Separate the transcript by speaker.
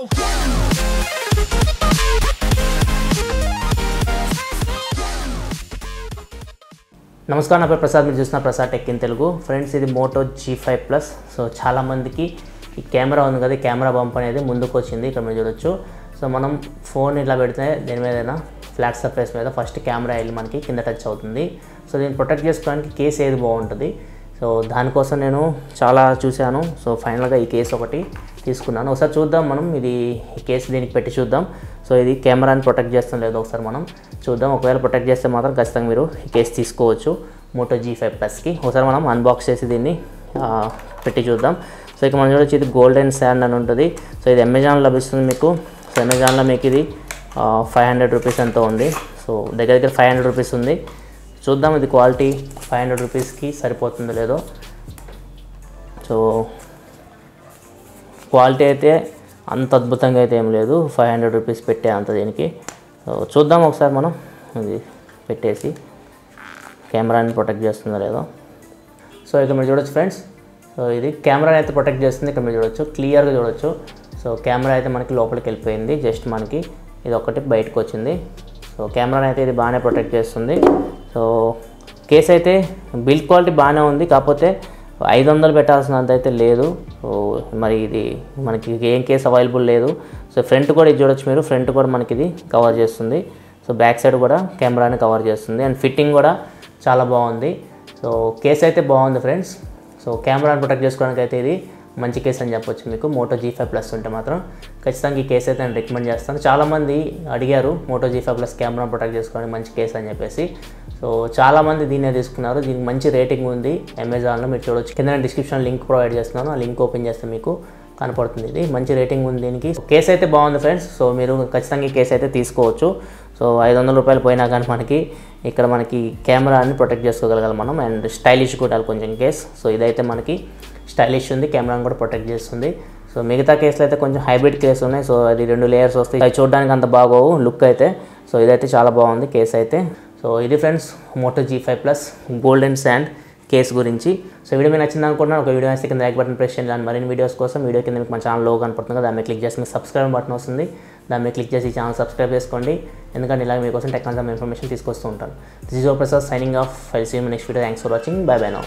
Speaker 1: నమస్కారం, నా పేరు ప్రసాద్. మీరు చూస్తున్న Prasad tech in Telugu. Friends, ఇది మోటో G5 Plus. సో చాలామందికి ఈ కెమెరా ఉంది కదా, కెమెరా బంప్ అనేది ముందుకు వచ్చింది. ఇక్కడ మీరు చూడొచ్చు. సో మనం ఫోన్ ఇట్లా పెడితే దేని మీదైనా ఫ్లాట్ సర్ఫేస్ మీద ఫస్ట్ కెమెరా వెళ్ళి మనకి కింద టచ్ అవుతుంది. సో దీన్ని ప్రొటెక్ట్ చేసుకోవడానికి కేస్ ఏది బాగుంటుంది. సో దానికోసం నేను చాలా చూశాను. సో ఫైనల్గా ఈ కేసు ఒకటి తీసుకున్నాను. ఒకసారి చూద్దాం మనం ఈ కేసు దీనికి పెట్టి చూద్దాం. సో ఇది కెమెరాని ప్రొటెక్ట్ చేస్తాం లేదో ఒకసారి మనం చూద్దాం. ఒకవేళ ప్రొటెక్ట్ చేస్తే మాత్రం ఖచ్చితంగా మీరు ఈ కేసు తీసుకోవచ్చు మోటో G5 Plusకి. ఒకసారి మనం అన్బాక్స్ చేసి దీన్ని పెట్టి చూద్దాం. సో ఇక మనం చూడొచ్చు, ఇది గోల్డెన్ శాండ్ అని ఉంటుంది. సో ఇది అమెజాన్లో లభిస్తుంది మీకు. సో అమెజాన్లో మీకు ఇది 500 రూపీస్ ఎంతో ఉంది. సో దగ్గర దగ్గర 500 రూపీస్ ఉంది. చూద్దాం ఇది క్వాలిటీ 500 రూపీస్కి సరిపోతుందో లేదో. సో క్వాలిటీ అయితే అంత అద్భుతంగా అయితే ఏం లేదు, 500 రూపీస్ పెట్టే అంత దీనికి. సో చూద్దాం ఒకసారి మనం ఇది పెట్టేసి కెమెరాని ప్రొటెక్ట్ చేస్తుందో లేదో. సో ఇక్కడ మీరు చూడొచ్చు ఫ్రెండ్స్. సో ఇది కెమెరాని అయితే ప్రొటెక్ట్ చేస్తుంది. ఇక్కడ మీరు చూడొచ్చు, క్లియర్గా చూడొచ్చు. సో కెమెరా అయితే మనకి లోపలికి వెళ్ళిపోయింది, జస్ట్ మనకి ఇది ఒకటి బయటకు వచ్చింది. సో కెమెరాని అయితే ఇది బాగానే ప్రొటెక్ట్ చేస్తుంది. సో కేస్ అయితే బిల్డ్ క్వాలిటీ బాగానే ఉంది, కాకపోతే 500 పెట్టాల్సినంత అయితే లేదు. సో మరి ఇది మనకి ఏం కేస్ అవైలబుల్ లేదు. సో ఫ్రంట్ కూడా ఇది చూడొచ్చు మీరు, ఫ్రంట్ కూడా మనకి ఇది కవర్ చేస్తుంది. సో బ్యాక్ సైడ్ కూడా కెమెరాని కవర్ చేస్తుంది. అండ్ ఫిట్టింగ్ కూడా చాలా బాగుంది. సో కేస్ అయితే బాగుంది ఫ్రెండ్స్. సో కెమెరాని ప్రొటెక్ట్ చేసుకోవడానికి అయితే ఇది మంచి కేసు అని చెప్పొచ్చు మీకు. మోటో G5 Plus ఉంటే మాత్రం ఖచ్చితంగా ఈ కేసు అయితే నేను రికమెండ్ చేస్తాను. చాలామంది అడిగారు మోటో G5 Plus కెమెరాని ప్రొటెక్ట్ చేసుకోవడానికి మంచి కేసు అని చెప్పేసి. సో చాలామంది దీన్నే తీసుకున్నారు. దీనికి మంచి రేటింగ్ ఉంది అమెజాన్లో, మీరు చూడొచ్చు. కింద డిస్క్రిప్షన్ లింక్ ప్రొవైడ్ చేస్తున్నాను, ఆ లింక్ ఓపెన్ చేస్తే మీకు కనపడుతుంది. ఇది మంచి రేటింగ్ ఉంది దీనికి. కేసు అయితే బాగుంది ఫ్రెండ్స్. సో మీరు ఖచ్చితంగా ఈ కేసు అయితే తీసుకోవచ్చు. సో 500 రూపాయలు పోయినా కానీ మనకి ఇక్కడ మనకి కెమెరాని ప్రొటెక్ట్ చేసుకోగలగాలి మనం. అండ్ స్టైలిష్ కూడా కొంచెం కేస్. సో ఇదైతే మనకి స్టైలిష్ ఉంది, కెమెరాని కూడా ప్రొటెక్ట్ చేస్తుంది. సో మిగతా కేసులు అయితే కొంచెం హైబ్రిడ్ కేసు ఉన్నాయి. సో అది 2 లేయర్స్ వస్తాయి, అవి చూడడానికి అంత బాగోవు లుక్ అయితే. సో ఇదైతే చాలా బాగుంది కేసు అయితే. సో ఇది friends Moto G5 Plus golden sand case గురించి. సో వీడియో మీకు నచ్చింది అనుకుంటున్నాను. ఒక వీడియో నచ్చితే కింద లైక్ బటన్ ప్రెస్ చేయండి. మరిన్ని వీడియోస్ కోసం వీడియో కింద మీకు మన ఛానల్ లోగో కనపడుతుంది కదా, దాని మీద క్లిక్ చేసి మీకు సబ్స్క్రైబ్ బటన్ వస్తుంది, దాని మీద క్లిక్ చేసి ఈ ఛానల్ సబ్స్క్రైబ్ చేసుకోండి. ఎందుకంటే ఇలాగ మీకోసం టెక్నాలజీ ఇన్ఫర్మేషన్ తీసుకొస్తూ ఉంటాను. This is your Prasad signing off. I will see you in next video. Thanks for watching. Bye bye now.